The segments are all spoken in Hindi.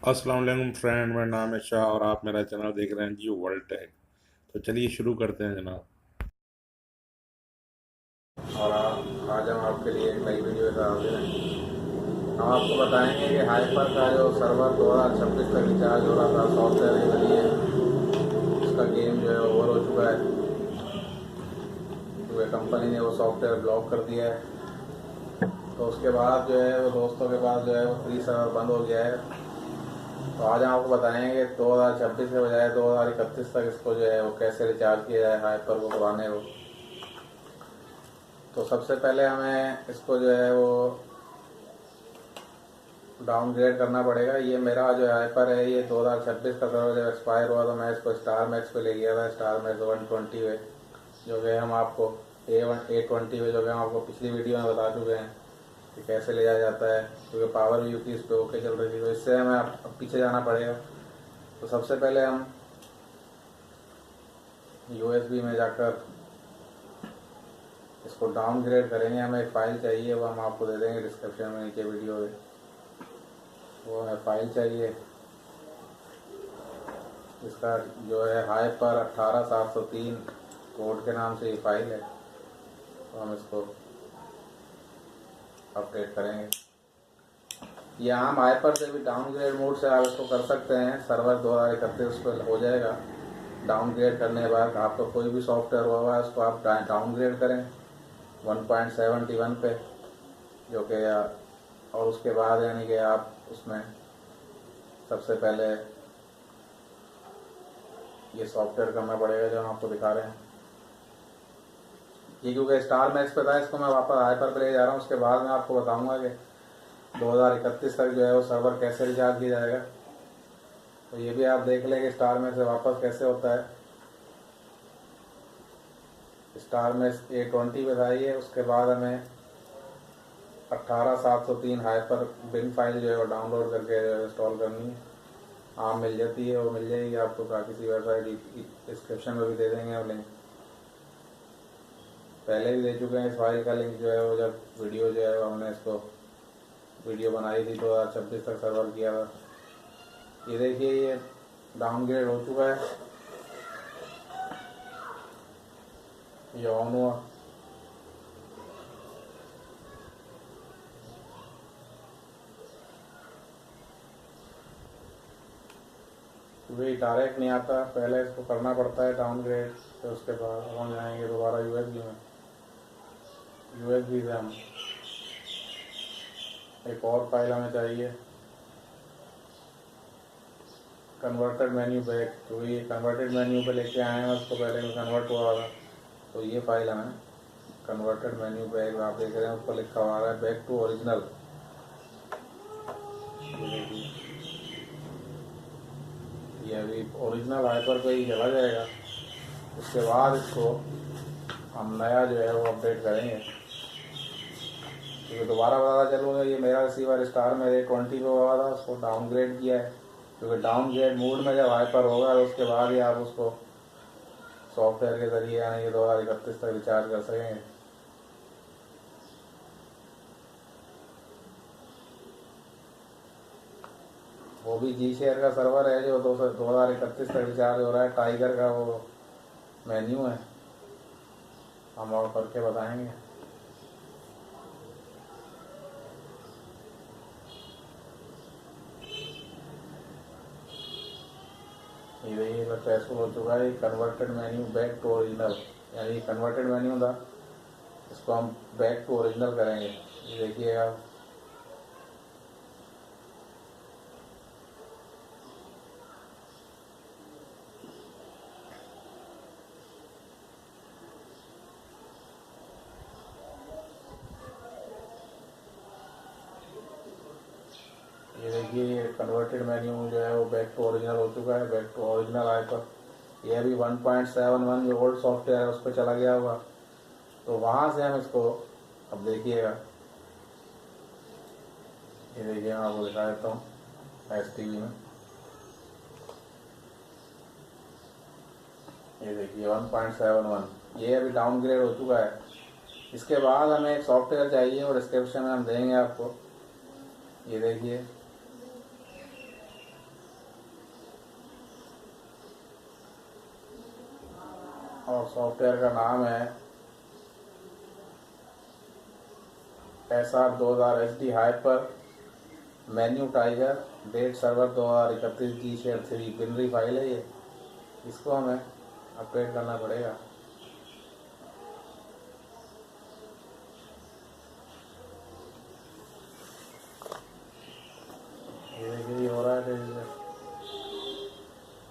अस्सलाम वालेकुम फ्रेंड, मेरा नाम है शाह और आप मेरा चैनल देख रहे हैं जी वर्ल्ड टेक। तो चलिए शुरू करते हैं जनाब। और आज हम आपके लिए एक नई वीडियो लेकर हाजिर हैं। हम आपको बताएंगे कि हाइपर का जो सर्वर 2026 तक रिचार्ज हो रहा था सॉफ्टवेयर के जरिए, उसका गेम जो है ओवर हो चुका है क्योंकि कंपनी ने वो सॉफ्टवेयर ब्लॉक कर दिया है। तो उसके बाद जो है वो दोस्तों के पास जो है वो फ्री सर्वर बंद हो गया है। तो आज हम आपको बताएंगे 2026 के बजाय 2031 तक इसको जो है वो कैसे रिचार्ज किया जाए हाइपर को पुराने को। तो सबसे पहले हमें इसको जो है वो डाउनग्रेड करना पड़ेगा। ये मेरा जो हाइपर है ये 2026 का सर्वर जब एक्सपायर हुआ तो मैं इसको स्टार मैक्स पे ले गया था, स्टार मैक्स 120 पे, जो कि हम आपको A20 पे, जो कि हम आपको पिछली वीडियो में बता चुके हैं कि कैसे ले जाया जाता है, क्योंकि पावर भी यूकी इस पर ओके चल रही थी। तो इससे हमें अब पीछे जाना पड़ेगा। तो सबसे पहले हम USB में जाकर इसको डाउनग्रेड करेंगे। हमें एक फ़ाइल चाहिए, वो हम आपको दे देंगे डिस्क्रिप्शन में नीचे वीडियो में। वो हमें फ़ाइल चाहिए, इसका जो है हाइपर 18703 कोड के नाम से ये फाइल है। तो हम इसको अपडेट करेंगे। या हम हाइपर से भी डाउनग्रेड मोड से आप इसको कर सकते हैं। सर्वर 2031 पर हो जाएगा। डाउनग्रेड करने के बाद आपका कोई भी सॉफ्टवेयर हुआ है उसको आप डाउनग्रेड करें 1.71 पे, जो कि और उसके बाद यानी कि आप उसमें सबसे पहले ये सॉफ्टवेयर करना पड़ेगा जो हम आपको दिखा रहे हैं। ये क्योंकि स्टार मैक्स पे था, इसको मैं वापस हाइपर पे ले जा रहा हूँ। उसके बाद मैं आपको बताऊंगा कि 2031 तक जो है वो सर्वर कैसे रिचार्ज किया जाएगा। तो ये भी आप देख लें कि स्टार मैक्स से वापस कैसे होता है। स्टार मैक्स A20 पे था ये, उसके बाद हमें 18703 हाइपर बिन फाइल जो है वो डाउनलोड करके इंस्टॉल करनी है। हाँ, मिल जाती है, वो मिल जाएगी आपको किसी वेबसाइट डिस्क्रिप्शन में भी दे देंगे और लिंक पहले भी दे चुके हैं। इस फाइल का लिंक जो है वो जब वीडियो जो है वो हमने इसको वीडियो बनाई थी 2026 तक सर्वर किया था। ये देखिए ये डाउनग्रेड हो चुका है, ये ऑन हुआ। क्योंकि डायरेक्ट नहीं आता, पहले इसको करना पड़ता है डाउनग्रेड, फिर उसके बाद हम जाएंगे दोबारा USB में। USB से हम एक और फाइल हमें चाहिए, कन्वर्टेड मेन्यू बैक। तो ये कन्वर्टेड मेन्यू पे लेके आए हैं, उसको पहले में कन्वर्ट हुआ था। तो ये फाइल हमें कन्वर्टेड मेन्यू बैक, आप देख रहे हैं ऊपर लिखा हुआ है बैक टू ओरिजिनल। ये अभी ओरिजिनल हाइपर पे ही चला जाएगा। उसके बाद इसको हम नया जो है वो अपडेट करेंगे, क्योंकि दोबारा पता चलूँगा ये मेरा रिसीवर स्टार में A20 पे हुआ था, उसको डाउनग्रेड किया है। क्योंकि डाउनग्रेड मोड में जब हाइपर होगा तो उसके बाद ही आप उसको सॉफ्टवेयर के ज़रिए यानी कि 2031 तक रिचार्ज कर सकेंगे। वो भी जी शेयर का सर्वर है जो 2031 तक रिचार्ज हो रहा है। टाइगर का वो मेन्यू है, हम और करके बताएंगे। ये देखिए सक्सेसफुल हो चुका है converted menu back to original, यानी कन्वर्टेड मेन्यू था, इसको हम बैक टू ओरिजिनल करेंगे। ये देखिए आप, ये देखिए ये कन्वर्टेड मेन्यू जो है वो बैक टू ओरिजिनल हो चुका है। बैक टू ओरिजिनल आए पर ये अभी 1.71 जो ओल्ड सॉफ्टवेयर है उस पर चला गया होगा। तो वहाँ से हम इसको अब देखिएगा, ये देखिए मैं आपको दिखा देता हूँ STV में। ये देखिए 1.71 ये अभी डाउनग्रेड हो चुका है। इसके बाद हमें एक सॉफ्टवेयर चाहिए और डिस्क्रिप्शन में हम देंगे आपको। ये देखिए और सॉफ्टवेयर का नाम है SR2000 HD hyper menu tiger date server 2031 G-Share 3 binary file है ये। इसको हमें अपडेट करना पड़ेगा। ये देखिए हो रहा है तेजी से।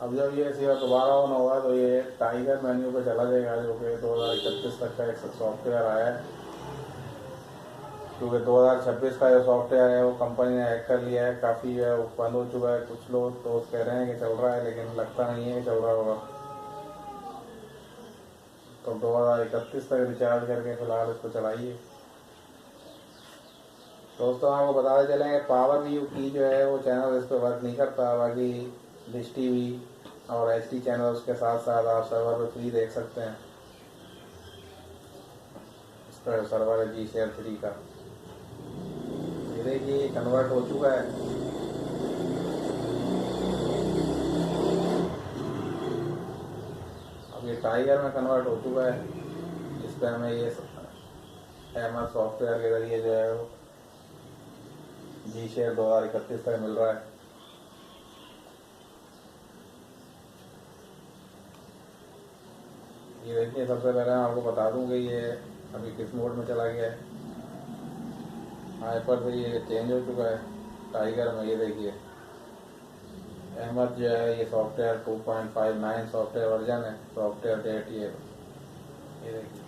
अब जब ये सीधा दोबारा ऑन होगा तो ये टाइगर मेन्यू पे चला जाएगा, जो कि 2031 तक का एक सॉफ्टवेयर आया है। क्योंकि 2026 का जो सॉफ्टवेयर है वो कंपनी ने हैक कर लिया है, काफ़ी है वो बंद हो चुका है। कुछ लोग तो कह रहे हैं कि चल रहा है, लेकिन लगता नहीं है कि चल रहा होगा। तो 2031 तक रिचार्ज करके फिलहाल इसको चलाइए। दोस्तों आपको बताते चलेंगे पावर व्यू की जो है वो चैनल इस पर वर्क नहीं करता। बाकी डिश टीवी और HD चैनल उसके साथ साथ आप सर्वर पे फ्री देख सकते हैं। इस पर सर्वर है G-Share 3 का। ये देखिए कन्वर्ट हो चुका है। अब ये टाइगर में कन्वर्ट हो चुका है। इस पर हमें ये एमआर सॉफ्टवेयर के जरिए जो है वो G-Share 2031 तक मिल रहा है। ये देखिए सबसे पहले मैं आपको बता दूं कि ये अभी किस मोड में चला गया है। हाइपर से ये चेंज हो चुका है टाइगर में। ये देखिए अहमद जो है ये सॉफ्टवेयर 2.59 सॉफ्टवेयर वर्जन है। सॉफ्टवेयर डेट ये देखिए।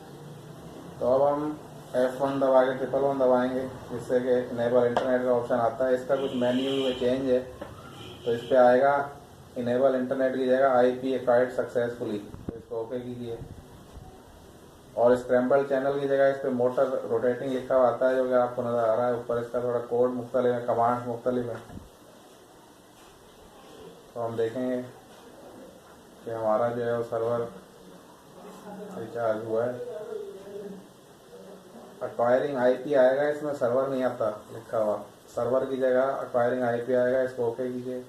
तो अब हम F1 दबा के 111 दबाएंगे, जिससे कि इनेबल इंटरनेट का ऑप्शन आता है। इसका कुछ मेन्यू में चेंज है, तो इस पर आएगा इनेबल इंटरनेट की जगह IP एक्वायर्ड सक्सेसफुली। तो इसको ओके कीजिए। और स्क्रैम्बल चैनल की जगह इस पर मोटर रोटेटिंग लिखा हुआ आता है, जो कि आपको नज़र आ रहा है ऊपर। इसका थोड़ा कोड मुख्तलिफ है, कमांड मुख्तलिफ है। तो हम देखेंगे कि हमारा जो है वो सर्वर रिचार्ज हुआ है। एक्वायरिंग IP आएगा, इसमें सर्वर नहीं आता लिखा हुआ। सर्वर की जगह एक्वायरिंग IP आएगा, इसको ओके कीजिए।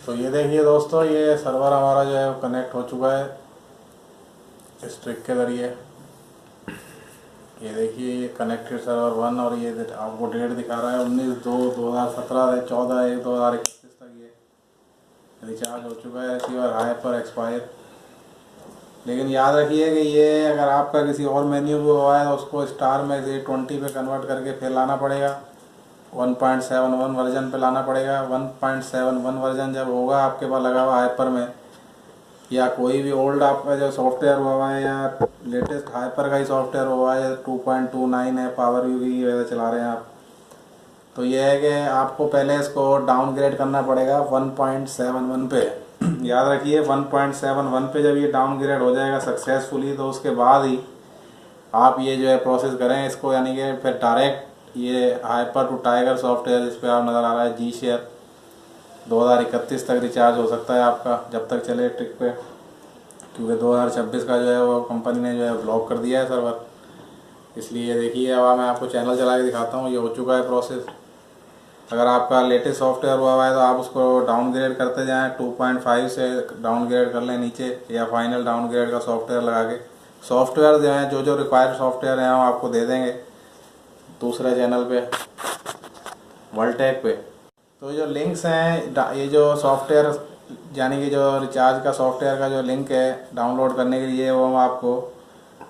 तो ये देखिए दोस्तों, ये सर्वर हमारा जो है वो कनेक्ट हो चुका है इस ट्रिक के ज़रिए। ये देखिए ये कनेक्टेड सर्वर 1 और ये आपको डेट दिखा रहा है 19/2/2017 से 14/1/2031 तक ये रिचार्ज हो चुका है। रिसीवर हाई पर एक्सपायर। लेकिन याद रखिए कि ये अगर आपका किसी और मेन्यू पे हुआ है तो उसको स्टार में से 20 पे कन्वर्ट करके फिर लाना पड़ेगा। 1.71 वर्जन पे लाना पड़ेगा। 1.71 वर्जन जब होगा आपके पास लगा हुआ हाइपर में, या कोई भी ओल्ड आपका जो सॉफ्टवेयर हुआ है, या लेटेस्ट हाइपर का ही सॉफ्टवेयर हुआ है, 2.29 है, पावर व्यू की वजह चला रहे हैं आप, तो ये है कि आपको पहले इसको डाउनग्रेड करना पड़ेगा 1.71 पे। याद रखिए 1.71 पे जब ये डाउनग्रेड हो जाएगा सक्सेसफुली, तो उसके बाद ही आप ये जो है प्रोसेस करें इसको, यानी कि फिर डायरेक्ट ये हाइपर टू टाइगर सॉफ्टवेयर जिस पे आप नज़र आ रहा है G-Share 2031 तक रिचार्ज हो सकता है आपका, जब तक चले ट्रिक पे। क्योंकि 2026 का जो है वो कंपनी ने जो है ब्लॉक कर दिया है सर्वर। इसलिए देखिए अब मैं आपको चैनल चला के दिखाता हूँ। ये हो चुका है प्रोसेस। अगर आपका लेटेस्ट सॉफ्टवेयर हुआ है तो आप उसको डाउनग्रेड करते जाएं, 2.5 से डाउनग्रेड कर लें नीचे, या फाइनल डाउनग्रेड का सॉफ्टवेयर लगा के। सॉफ्टवेयर जो हैं जो रिक्वायर्ड सॉफ्टवेयर हैं हम आपको दे देंगे दूसरे चैनल पे, वर्ल्टेक पे। तो जो लिंक्स हैं, ये जो सॉफ्टवेयर यानी कि जो रिचार्ज का सॉफ्टवेयर का जो लिंक है डाउनलोड करने के लिए, वो हम आपको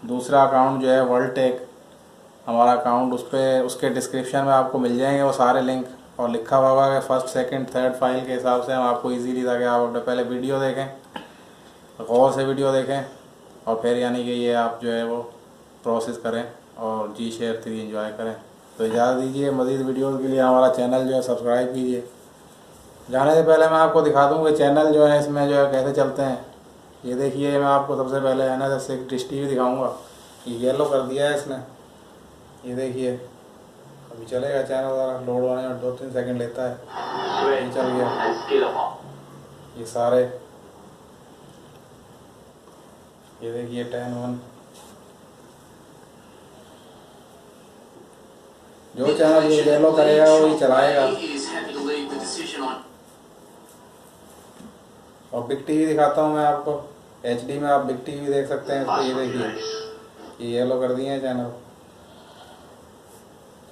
दूसरा अकाउंट जो है वर्ल्टेक हमारा अकाउंट, उस पर उसके डिस्क्रिप्शन में आपको मिल जाएंगे वो सारे लिंक। और लिखा हुआ होगा कि फर्स्ट सेकंड थर्ड फाइल के हिसाब से हम आपको इजीली, ताकि आप अपने पहले वीडियो देखें, गौर से वीडियो देखें, और फिर यानी कि ये आप जो है वो प्रोसेस करें और G-Share 3 एंजॉय करें। तो इजाज़त दीजिए, मज़ीद वीडियोज़ के लिए हमारा चैनल जो है सब्सक्राइब कीजिए। जाने से पहले मैं आपको दिखा दूँ कि चैनल जो है इसमें जो है कैसे चलते हैं। ये देखिए मैं आपको सबसे पहले NSS डिश टीवी दिखाऊँगा। ये येलो कर दिया है इसने, ये देखिए अभी चलेगा चैनल, ज़रा लोड होने में 2-3 सेकंड लेता है। ये चल गया। ये सारे ये देखिए 10-1 जो चैनल ये येलो करेगा वही चलाएगा। और बिग टीवी दिखाता हूँ मैं आपको, HD में आप बिग टीवी देख सकते हैं। इसको ये देखिए, ये येलो कर दिए हैं चैनल,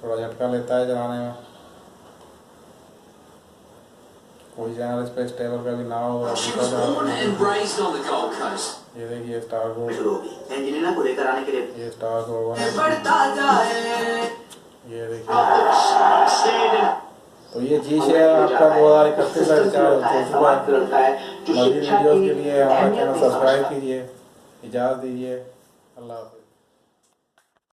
थोड़ा झटका लेता है चलाने में। कोई चैनल इस पर स्टेबल कभी ना हो। ये देखिए स्टार गोल्ड, ये स्टार गोल्ड ये देखिए। तो ये जी शेयर आपका 2031 का रिचार्ज हो चुका है। मज़ीद वीडियोज़ के लिए हमारा चैनल सब्सक्राइब कीजिए। इजाज़त दीजिए, अल्लाह हाफ़िज़।